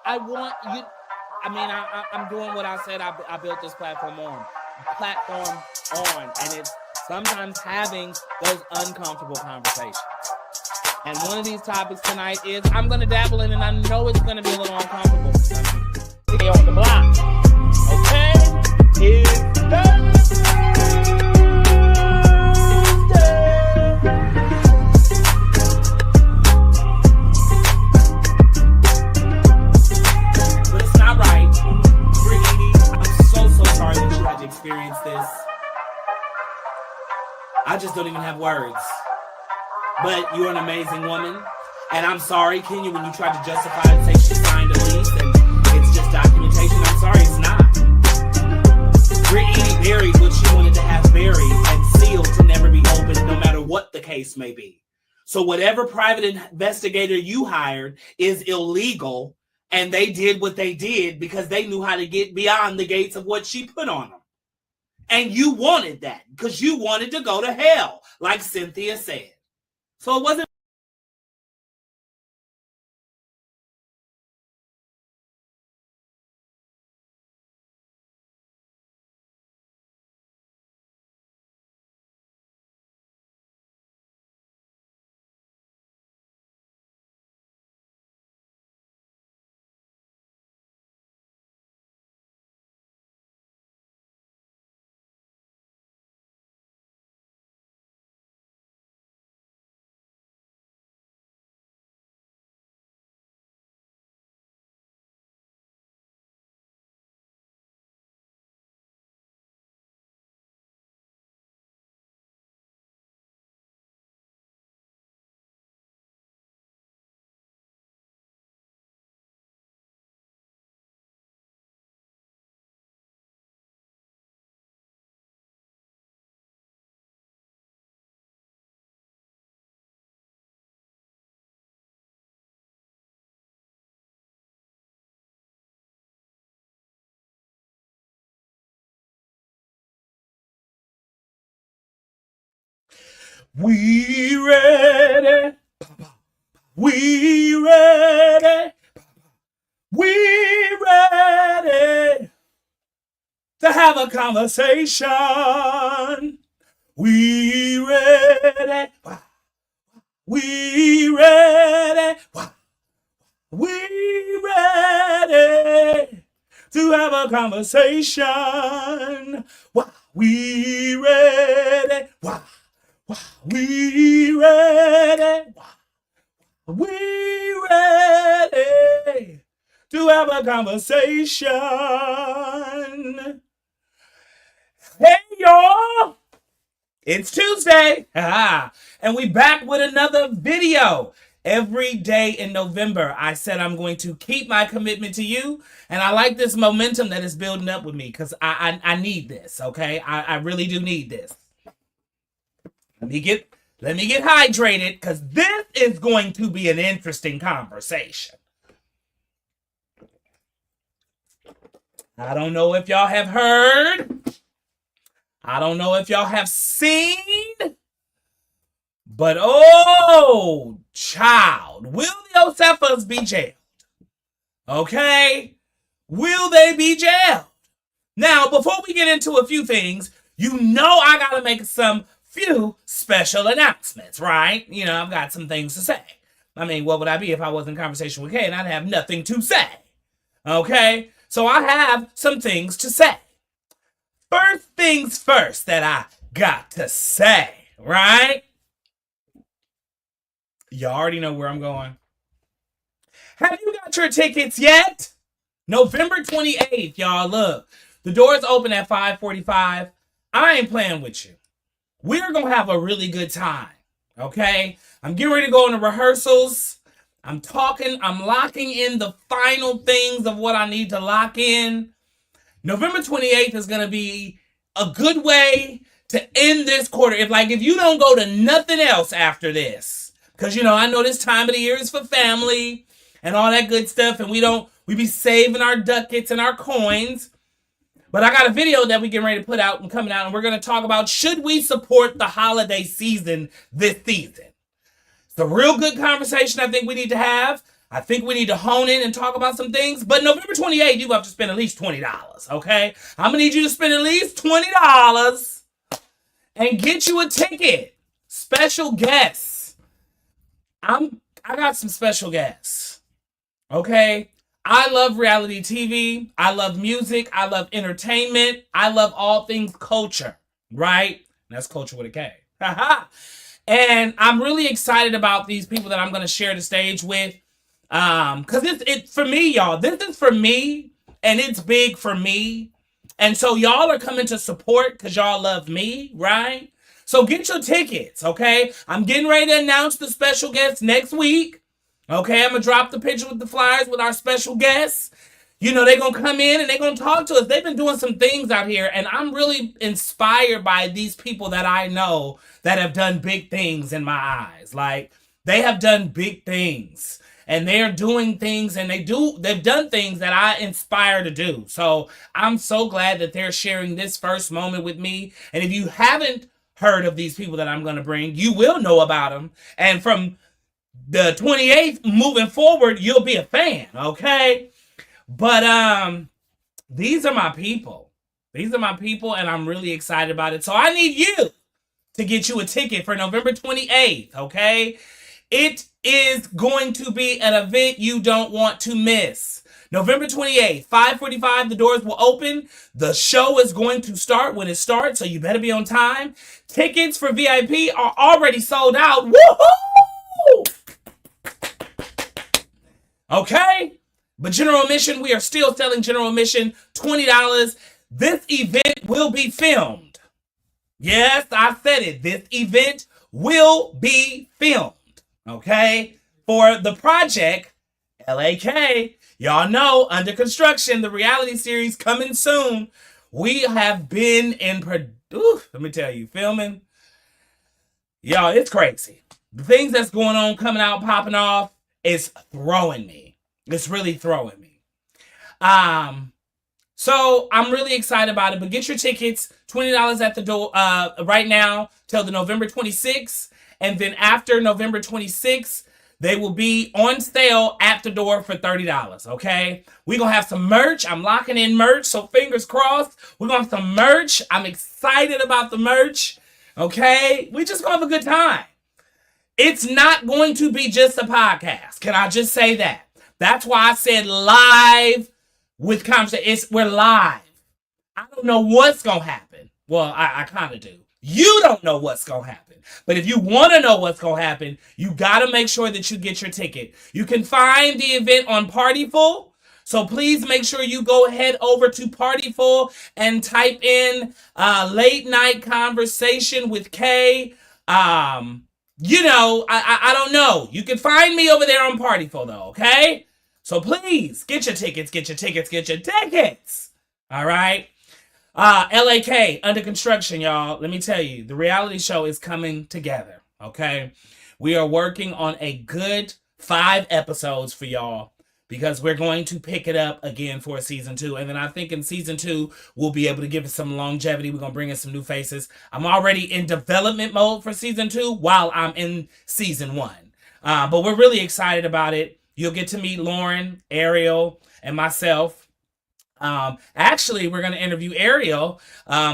I want you. I mean, I'm doing what I said I built this platform on. And it's sometimes having those uncomfortable conversations. And one of these topics tonight is I'm going to dabble in, and I know it's going to be a little uncomfortable. Stay on the block. Okay? It's But it's not right. Brittany, I'm so sorry that you had to experience this. I just don't even have words. But you're an amazing woman. And I'm sorry, Kenya, when you tried to justify and say she signed a lease and it's just documentation. I'm sorry, it's not. Brittany buried what she wanted to have buried and sealed to never be opened, no matter what the case may be. So whatever private investigator you hired is illegal, and they did what they did because they knew how to get beyond the gates of what she put on them. And you wanted that because you wanted to go to hell, like Cynthia said. So it wasn't. We ready. We ready. We ready to have a conversation. We ready. We ready. We ready to have a conversation. We ready. We ready. We ready to have a conversation. Hey, y'all. It's Tuesday. And we back with another video. Every day in November, I said I'm going to keep my commitment to you. And I like this momentum that is building up with me because I need this, okay? I really do need this. Let me get hydrated because this is going to be an interesting conversation. I don't know if y'all have heard. I don't know if y'all have seen. But oh, child, will the Osefos be jailed? Okay? Will they be jailed? Now, before we get into a few things, you know I gotta make some few special announcements, right? You know, I've got some things to say. I mean, what would I be if I was in Conversation with K and I'd have nothing to say? Okay? So I have some things to say. First things first that I got to say, right? You already know where I'm going. Have you got your tickets yet? November 28th, y'all. Look, the doors open at 5:45. I ain't playing with you. We're going to have a really good time, okay? I'm getting ready to go into rehearsals. I'm locking in the final things of what I need to lock in. November 28th is going to be a good way to end this quarter. If you don't go to nothing else after this, because, you know, I know this time of the year is for family and all that good stuff, and we be saving our ducats and our coins. But I got a video that we getting ready to put out and coming out, and we're going to talk about, should we support the holiday season this season? It's a real good conversation I think we need to have. I think we need to hone in and talk about some things. But November 28th, you have to spend at least $20, okay? I'm going to need you to spend at least $20 and get you a ticket. Special guests. I got some special guests, okay? I love reality TV. I love music. I love entertainment. I love all things culture, right? That's culture with a K. And I'm really excited about these people that I'm going to share the stage with. Because it's for me, y'all. This is for me, and it's big for me. And so y'all are coming to support because y'all love me, right? So get your tickets, okay? I'm getting ready to announce the special guests next week. Okay, I'm going to drop the picture with the flyers with our special guests. You know, they're going to come in and they're going to talk to us. They've been doing some things out here, and I'm really inspired by these people that I know that have done big things in my eyes. Like, they have done big things, and they're doing things, and they've done things that I inspire to do. So I'm so glad that they're sharing this first moment with me. And if you haven't heard of these people that I'm going to bring, you will know about them. And from the 28th moving forward, you'll be a fan, okay? But these are my people. These are my people, and I'm really excited about it. So I need you to get you a ticket for November 28th, okay? It is going to be an event you don't want to miss. November 28th, 5:45, the doors will open. The show is going to start when it starts, so you better be on time. Tickets for VIP are already sold out. Woohoo! Okay? But general admission, we are still selling general admission, $20. This event will be filmed. Yes, I said it. This event will be filmed. Okay? For the project, LAK, y'all know, under construction, the reality series coming soon. We have been let me tell you, filming. Y'all, it's crazy. The things that's going on, coming out, popping off, is throwing me. It's really throwing me. So I'm really excited about it. But get your tickets, $20 at the door right now till the November 26th. And then after November 26th, they will be on sale at the door for $30, okay? We're going to have some merch. I'm locking in merch, so fingers crossed. We're going to have some merch. I'm excited about the merch, okay? We just going to have a good time. It's not going to be just a podcast. Can I just say that? That's why I said live with conversation. We're live. I don't know what's going to happen. Well, I kind of do. You don't know what's going to happen. But if you want to know what's going to happen, you got to make sure that you get your ticket. You can find the event on Partyful. So please make sure you go ahead over to Partyful and type in late night conversation with K. You know, I don't know. You can find me over there on Partyful though, okay? So please get your tickets, get your tickets, get your tickets. All right? LAK, under construction, y'all. Let me tell you, the reality show is coming together, okay? We are working on a good 5 episodes for y'all because we're going to pick it up again for season 2. And then I think in season 2, we'll be able to give it some longevity. We're going to bring in some new faces. I'm already in development mode for season 2 while I'm in season 1. But we're really excited about it. You'll get to meet Lauren, Ariel, and myself. Actually, we're going to interview Ariel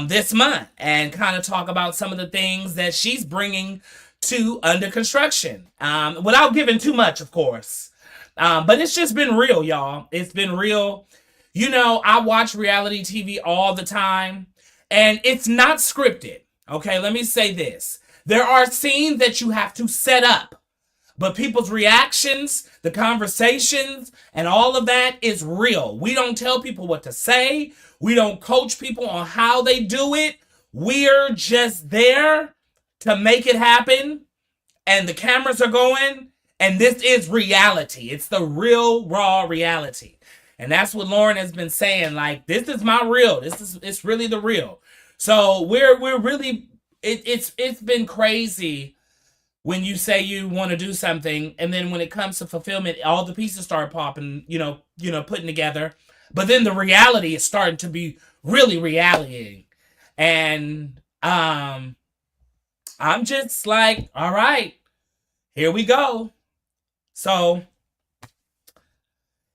this month and kind of talk about some of the things that she's bringing to under construction. Without giving too much, of course. But it's just been real, y'all. It's been real. You know, I watch reality TV all the time, and it's not scripted. Okay, let me say this. There are scenes that you have to set up. But people's reactions, the conversations, and all of that is real. We don't tell people what to say. We don't coach people on how they do it. We're just there to make it happen. And the cameras are going. And this is reality. It's the real, raw reality. And that's what Lauren has been saying. Like, this is my real. It's really the real. So we're really, it's been crazy. When you say you want to do something, and then when it comes to fulfillment, all the pieces start popping, putting together. But then the reality is starting to be really reality. And I'm just like, all right, here we go. So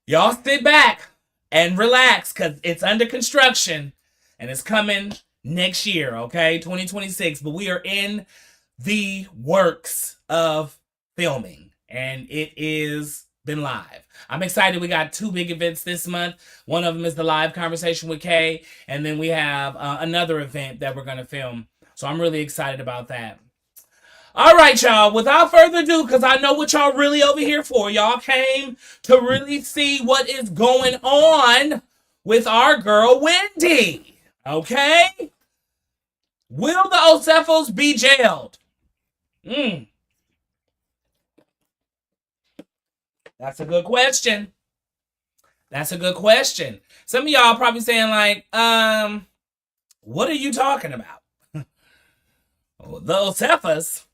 Y'all sit back and relax because it's under construction and it's coming next year, okay? 2026. But we are in the works of filming and it is been live. I'm excited. We got 2 big events this month. One of them is the live Konversation with K, and then we have another event that we're going to film. So I'm really excited about that. All right, y'all. Without further ado, because I know what y'all really over here for. Y'all came to really see what is going on with our girl, Wendy. Okay? Will the Osefos be jailed? That's a good question. That's a good question. Some of y'all probably saying like, what are you talking about? The Osefos,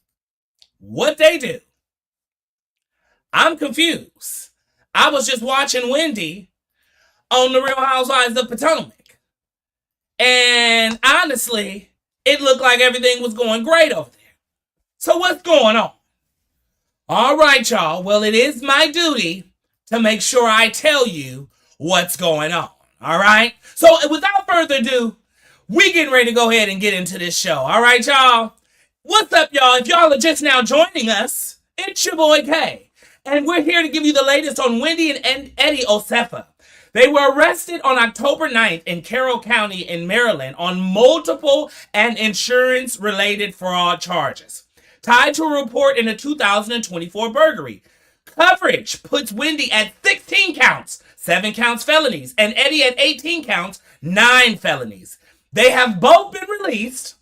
what they do? I'm confused. I was just watching Wendy on the Real Housewives of Potomac. And honestly, it looked like everything was going great over there. So what's going on? All right, y'all. Well, it is my duty to make sure I tell you what's going on. All right? So without further ado, we getting ready to go ahead and get into this show. All right, y'all? What's up, y'all? If y'all are just now joining us, it's your boy K. And we're here to give you the latest on Wendy and Eddie Osefo. They were arrested on October 9th in Carroll County in Maryland on multiple and insurance-related fraud charges, tied to a report in a 2024 burglary. Coverage puts Wendy at 16 counts, 7 counts felonies, and Eddie at 18 counts, 9 felonies. They have both been released,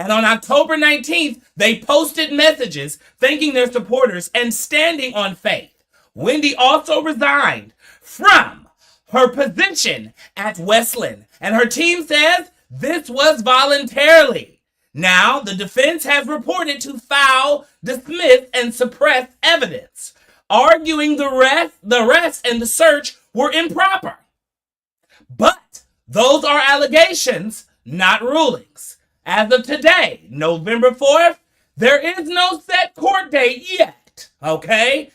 and on October 19th, they posted messages thanking their supporters and standing on faith. Wendy also resigned from her position at Westland, and her team says this was voluntarily. Now, the defense has reported to file, dismiss, and suppress evidence, arguing the arrest and the search were improper. But those are allegations, not rulings. As of today, November 4th, there is no set court date yet, okay?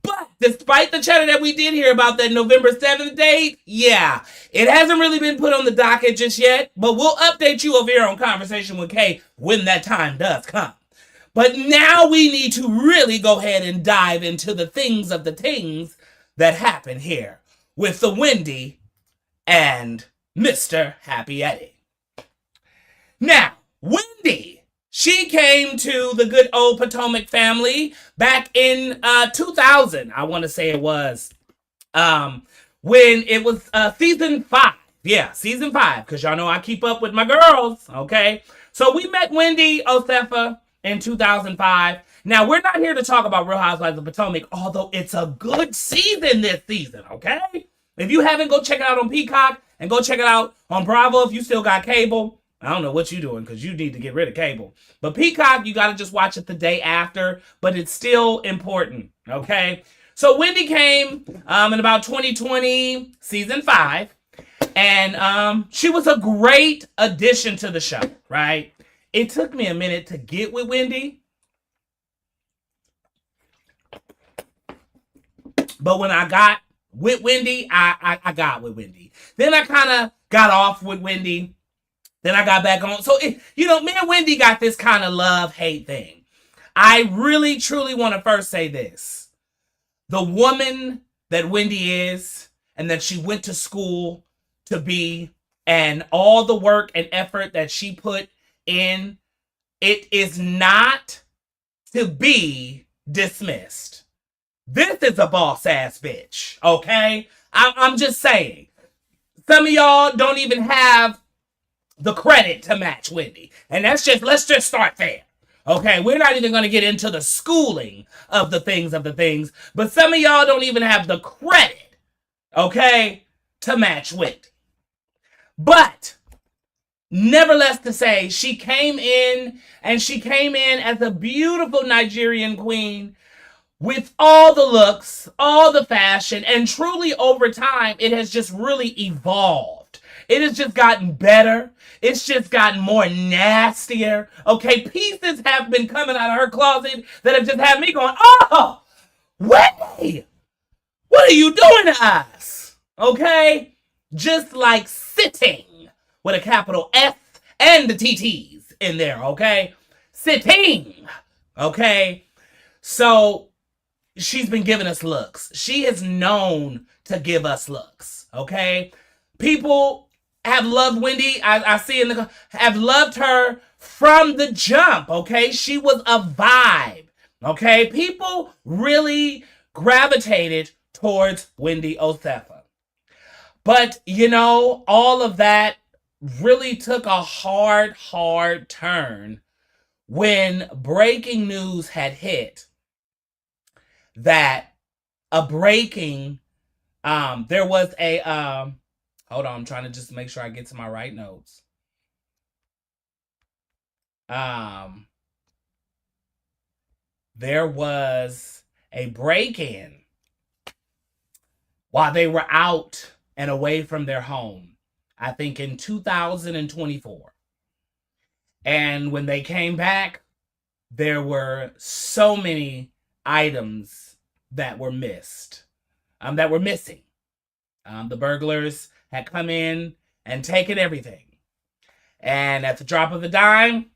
But despite the chatter that we did hear about that November 7th date, yeah, it hasn't really been put on the docket just yet, but we'll update you over here on Konversation with K when that time does come. But now we need to really go ahead and dive into the things that happen here with the Wendy and Mr. Happy Eddie. Now, Wendy, she came to the good old Potomac family back in 2000, I want to say it was, when it was season 5. Yeah, season 5, because y'all know I keep up with my girls, okay? So we met Wendy Osefo in 2005. Now, we're not here to talk about Real Housewives of Potomac, although it's a good season this season, okay? If you haven't, go check it out on Peacock and go check it out on Bravo if you still got cable. I don't know what you're doing because you need to get rid of cable. But Peacock, you got to just watch it the day after, but it's still important, okay? So Wendy came in about 2020, season 5, and she was a great addition to the show, right? It took me a minute to get with Wendy, but when I got with Wendy, I got with Wendy. Then I kind of got off with Wendy. Then I got back on. So, me and Wendy got this kind of love-hate thing. I really, truly want to first say this. The woman that Wendy is and that she went to school to be and all the work and effort that she put in, it is not to be dismissed. This is a boss-ass bitch, okay? I'm just saying. Some of y'all don't even have the credit to match Wendy. And let's just start there. Okay, we're not even going to get into the schooling of the things, but some of y'all don't even have the credit, okay, to match Wendy. But nevertheless to say, she came in as a beautiful Nigerian queen with all the looks, all the fashion, and truly over time, it has just really evolved. It has just gotten better. It's just gotten more nastier. Okay, pieces have been coming out of her closet that have just had me going, oh, Wendy, What are you doing to us? Okay? Just like sitting with a capital S and the TTs in there, okay? Sitting, okay? So she's been giving us looks. She is known to give us looks, okay? People have loved Wendy. I see in the have loved her from the jump, okay? She was a vibe, okay? People really gravitated towards Wendy Osefo. But, you know, all of that really took a hard turn when breaking news had hit that there was a, hold on, I'm trying to just make sure I get to my right notes. There was a break-in while they were out and away from their home, I think in 2024. And when they came back, there were so many items that were missing. The burglars had come in and taken everything. And at the drop of a dime,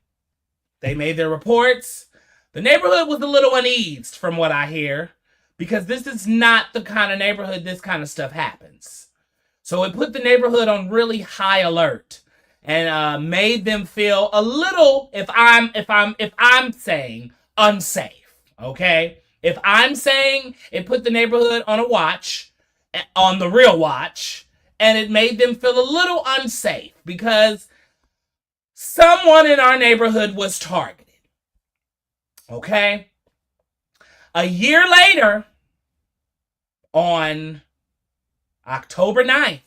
they made their reports. The neighborhood was a little uneased from what I hear, because this is not the kind of neighborhood this kind of stuff happens. So it put the neighborhood on really high alert and made them feel a little, if I'm saying, unsafe. Okay? If I'm saying it put the neighborhood on a watch, on the real watch, and it made them feel a little unsafe because someone in our neighborhood was targeted. Okay? A year later, on October 9th,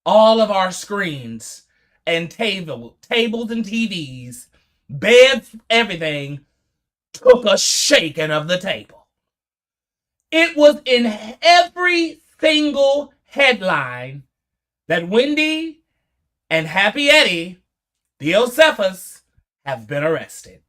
all of our screens and tables and TVs, beds, everything, took a shaking of the table. It was in every single headline that Wendy and Happy Eddie, the Osefos, have been arrested.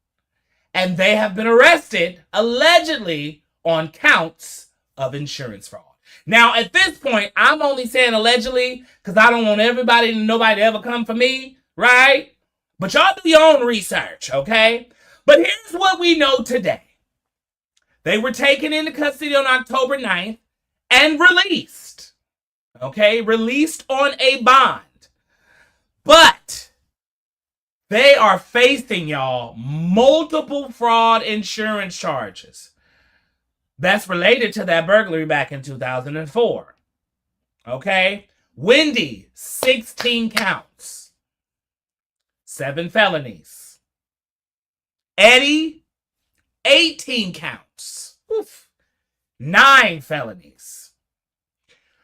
And they have been arrested, allegedly, on counts of insurance fraud. Now, at this point, I'm only saying allegedly because I don't want nobody to ever come for me, right? But y'all do your own research, okay? But here's what we know today. They were taken into custody on October 9th and released, okay? Released on a bond. But they are facing, y'all, multiple fraud insurance charges. That's related to that burglary back in 2004. Okay? Wendy, 16 counts. 7 felonies. Eddie, 18 counts. 9 felonies.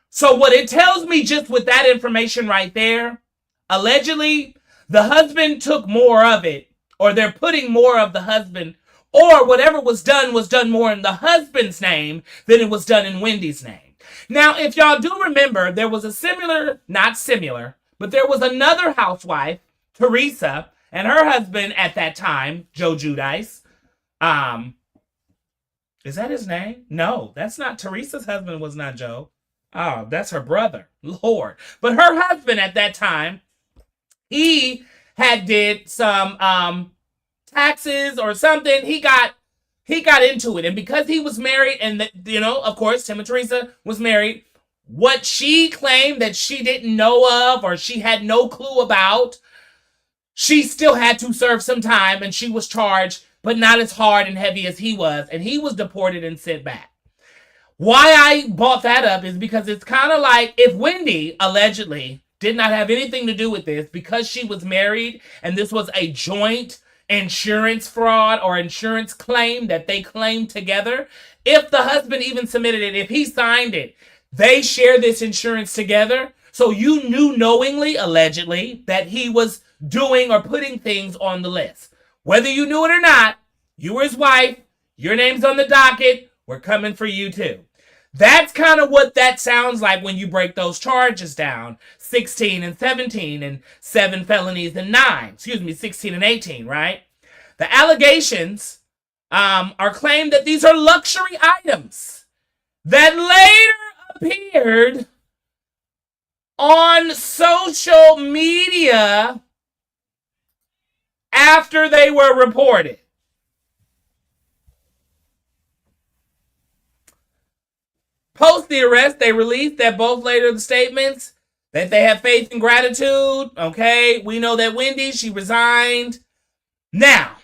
So what it tells me just with that information right there, allegedly, the husband took more of it, or they're putting more of the husband, or whatever was done more in the husband's name than it was done in Wendy's name. Now, if y'all do remember, there was but there was another housewife, Teresa, and her husband at that time, Joe Giudice. Is that his name? No, that's not. Teresa's husband was not Joe. Oh, that's her brother. Lord. But her husband at that time, he had did some taxes or something. He got into it. And because he was married and, of course, Tim and Teresa was married, what she claimed that she didn't know of or she had no clue about, she still had to serve some time and she was charged, but not as hard and heavy as he was. And he was deported and sent back. Why I brought that up is because it's kind of like if Wendy allegedly did not have anything to do with this because she was married and this was a joint insurance fraud or insurance claim that they claimed together. If the husband even submitted it, if he signed it, they share this insurance together. So you knew knowingly, allegedly, that he was doing or putting things on the list. Whether you knew it or not, you were his wife, your name's on the docket, we're coming for you too. That's kind of what that sounds like when you break those charges down. 16 and 17 and 7 felonies and 16 and 18, right? The allegations are claimed that these are luxury items that later appeared on social media after they were reported. Post the arrest, they released that both later the statements that they have faith and gratitude. Okay, we know that Wendy, she resigned. Now,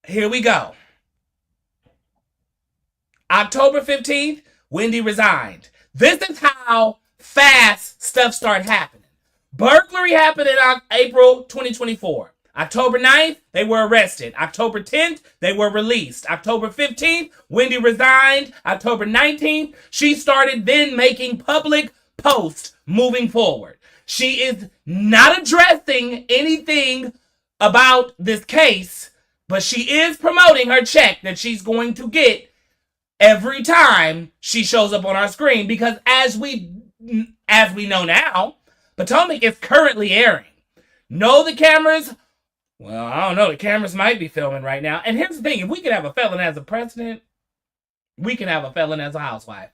here we go. October 15th, Wendy resigned. This is how fast stuff started happening. Burglary happened in April 2024. October 9th, they were arrested. October 10th, they were released. October 15th, Wendy resigned. October 19th, she started then making public posts moving forward. She is not addressing anything about this case, but she is promoting her check that she's going to get every time she shows up on our screen, because as we know now, Potomac is currently airing. No, the cameras, well, I don't know, the cameras might be filming right now. And here's the thing, if we can have a felon as a president, we can have a felon as a housewife.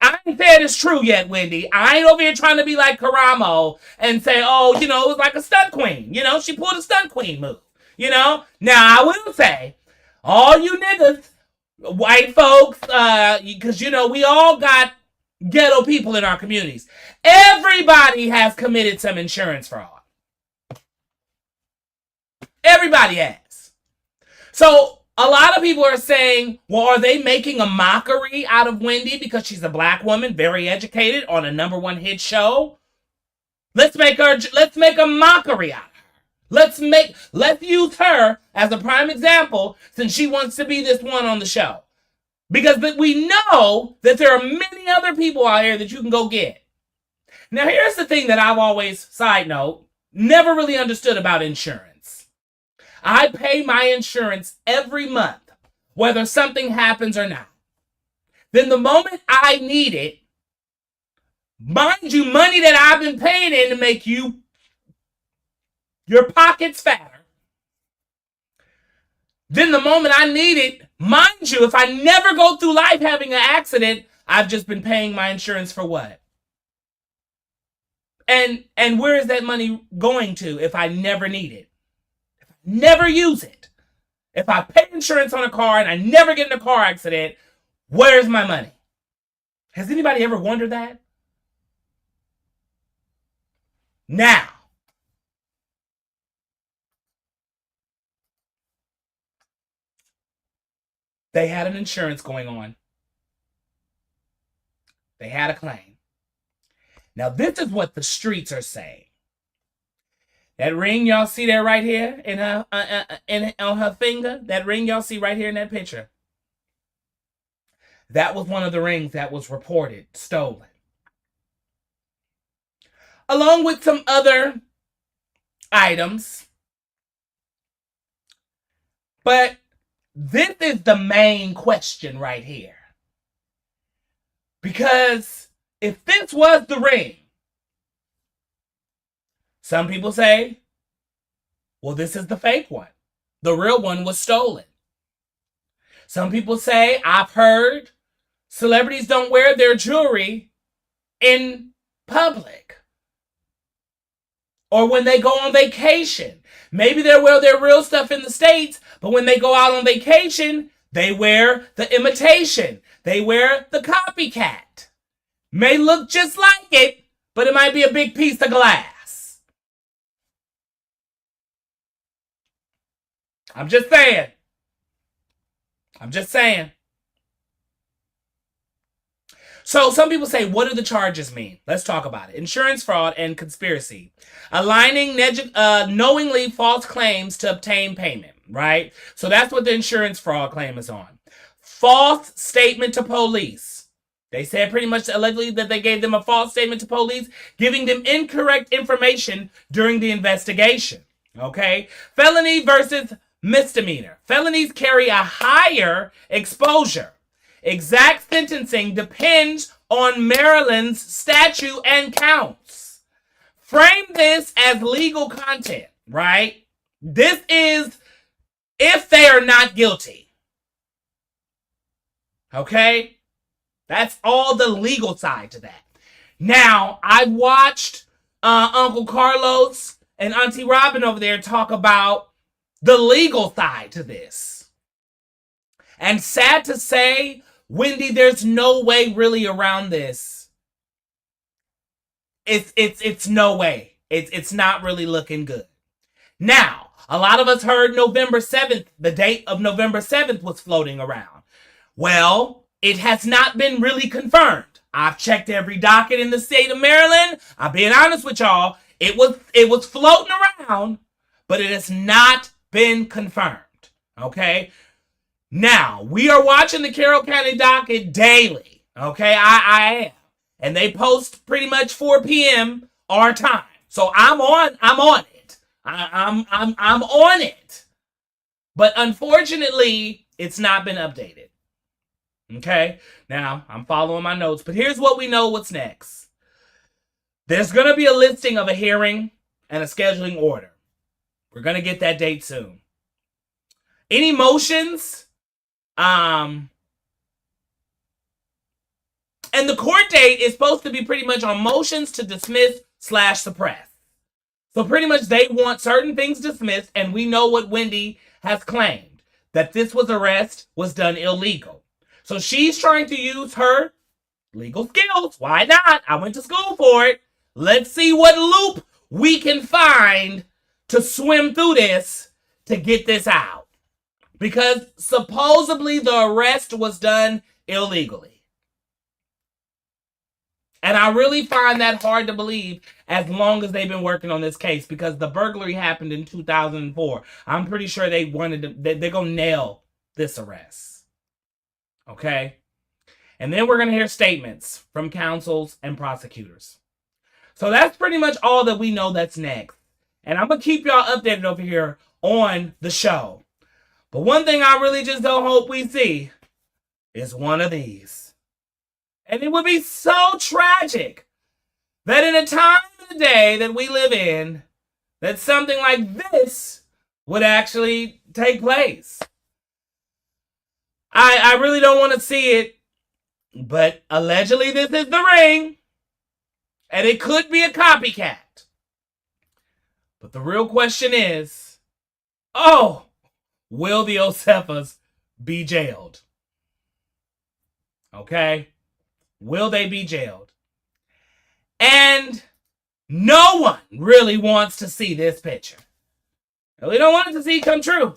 I ain't said it's true yet, Wendy. I ain't over here trying to be like Karamo and say, oh, it was like a stunt queen. She pulled a stunt queen move. Now I will say, all you niggas, white folks, because we all got ghetto people in our communities. Everybody has committed some insurance fraud. Everybody has. So a lot of people are saying, well, are they making a mockery out of Wendy because she's a black woman, very educated, on a #1 hit show? Let's make a mockery out of her. Let's use her as a prime example, since she wants to be this one on the show. Because we know that there are many other people out here that you can go get. Now, here's the thing that I've always, side note, never really understood about insurance. I pay my insurance every month, whether something happens or not. Then the moment I need it, mind you, money that I've been paying in to make your pockets fatter. Then the moment I need it, mind you, if I never go through life having an accident, I've just been paying my insurance for what? And where is that money going to if I never need it? If I never use it? If I pay insurance on a car and I never get in a car accident, where's my money? Has anybody ever wondered that? Now, they had an insurance going on. They had a claim. Now, this is what the streets are saying. That ring y'all see there right here in her on her finger, that ring y'all see right here in that picture, that was one of the rings that was reported stolen. Along with some other items. But this is the main question right here. Because if this was the ring, some people say, well, this is the fake one. The real one was stolen. Some people say, I've heard celebrities don't wear their jewelry in public or when they go on vacation. Maybe they wear their real stuff in the States, but when they go out on vacation, they wear the imitation. They wear the copycat. May look just like it, but it might be a big piece of glass. I'm just saying. So some people say, what do the charges mean? Let's talk about it. Insurance fraud and conspiracy. Aligning knowingly false claims to obtain payment, right? So that's what the insurance fraud claim is on. False statement to police. They said pretty much allegedly that they gave them a false statement to police, giving them incorrect information during the investigation. Okay? Felony versus misdemeanor. Felonies carry a higher exposure. Exact sentencing depends on Maryland's statute and counts. Frame this as legal content, right? This is if they are not guilty. Okay? That's all the legal side to that. Now, I watched Uncle Carlos and Auntie Robin over there talk about the legal side to this. And sad to say, Wendy, there's no way really around this. It's no way. It's not really looking good. Now, a lot of us heard November 7th, the date of November 7th was floating around. Well, it has not been really confirmed. I've checked every docket in the state of Maryland. I'm being honest with y'all. It was floating around, but it has not been confirmed. Okay? Now, we are watching the Carroll County docket daily. Okay? I am. And they post pretty much 4 p.m. our time. So I'm on it. I'm on it. But unfortunately, it's not been updated. Okay? Now, I'm following my notes, but here's what we know what's next. There's going to be a listing of a hearing and a scheduling order. We're going to get that date soon. Any motions? And the court date is supposed to be pretty much on motions to dismiss/suppress. So pretty much they want certain things dismissed, and we know what Wendy has claimed, that this arrest was done illegal. So she's trying to use her legal skills. Why not? I went to school for it. Let's see what loop we can find to swim through this to get this out. Because supposedly the arrest was done illegally. And I really find that hard to believe as long as they've been working on this case, because the burglary happened in 2004. I'm pretty sure they're going to nail this arrest. Okay? And then we're going to hear statements from counsels and prosecutors. So that's pretty much all that we know that's next. And I'm going to keep y'all updated over here on the show. But one thing I really just don't hope we see is one of these. And it would be so tragic that in a time of the day that we live in, that something like this would actually take place. I really don't want to see it, but allegedly this is the ring, and it could be a copycat. But the real question is, will the Osefos be jailed? Okay? Will they be jailed? And no one really wants to see this picture. We don't want it to see it come true.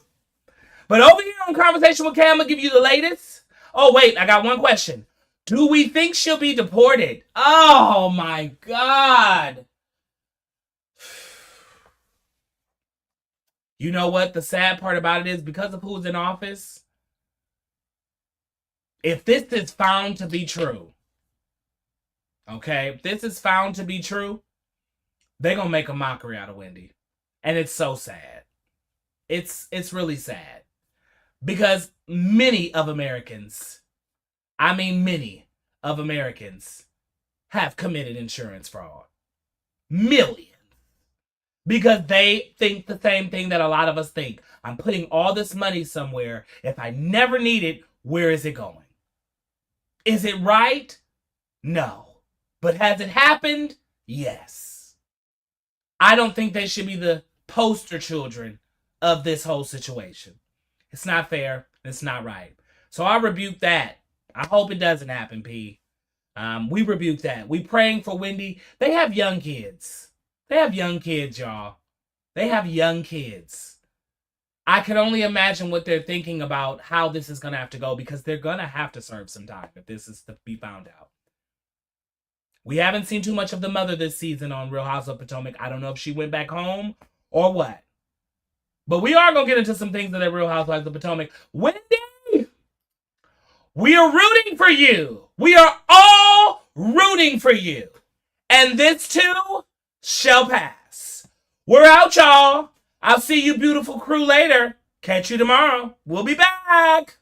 But over here on Konversation with K, I'm going to give you the latest. Oh, wait, I got one question. Do we think she'll be deported? Oh, my God. You know what? The sad part about it is, because of who's in office, if this is found to be true, okay, if this is found to be true, they're going to make a mockery out of Wendy. And it's so sad. It's really sad. Because many of Americans have committed insurance fraud. Millions. Because they think the same thing that a lot of us think. I'm putting all this money somewhere. If I never need it, where is it going? Is it right? No. But has it happened? Yes. I don't think they should be the poster children of this whole situation. It's not fair. It's not right. So I rebuke that. I hope it doesn't happen, P. We rebuke that. We praying for Wendy. They have young kids. They have young kids, y'all. They have young kids. I can only imagine what they're thinking about how this is going to have to go, because they're going to have to serve some time if this is to be found out. We haven't seen too much of the mother this season on Real Housewives of Potomac. I don't know if she went back home or what. But we are going to get into some things that Real Housewives of Potomac. Wendy, we are rooting for you. We are all rooting for you. And this too shall pass. We're out, y'all. I'll see you beautiful crew later. Catch you tomorrow. We'll be back.